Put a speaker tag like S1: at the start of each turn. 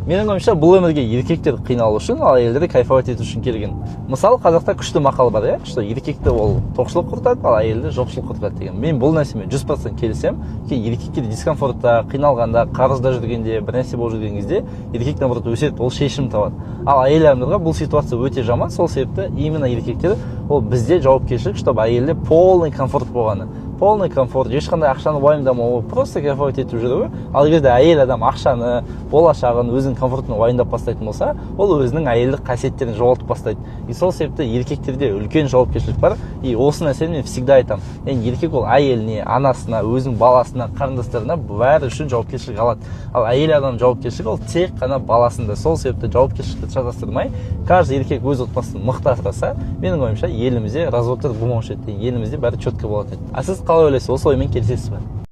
S1: Менің ойымша бұл өмірге еркектер қиналу үшін, ал әйелдер кайфовать ету үшін келген. Мысалы, қазақта күшті мақал бар, иә, что еркекті ол тоқшылық құртады, ал әйелді жоқшылық құртады деген. Мен бұл нәрсемен 100% келісем. Еркектер дискомфортта, қиналғанда, қарызда жүргенде, бір нәрсе болып жүрген кезде еркек наоборот өседі, ол шешім табады. Ал әйел адамдарға бұл ситуация өте жаман, сол себепті именно еркектер ол бізде жауапкершілік, чтобы әйелде полный комфорт болғаны. Полный комфорт, ешқандай ақшаны уайымдамауы, просто кайфовать етіп жүруі. Ал егер де әйел адам ақшаны, болашағын, өзінің комфортын уайымдап бастайтын болса, ол өзінің әйелдік қасиеттерін жоғалтып бастайды. И сол себепті еркектерде үлкен жауапкершілік бар. И осы нәрсені мен всегда айтамын. Яғни еркек ол әйеліне, анасына, өзінің баласына, қарындастарына бәрі үшін жауапкершілік алады. Ал әйел адам жауапкершілігі ол тек қана баласында. Сол себепті жауапкершілікті шатастырмай, каждый еркек өз отбасын мықты асыраса, менің ойымша елімізде разводтар болмаушы еді, елімізде бәрі четко болады еді. А сіз қалай ойлайсыз, осы оймен келісесіз бе?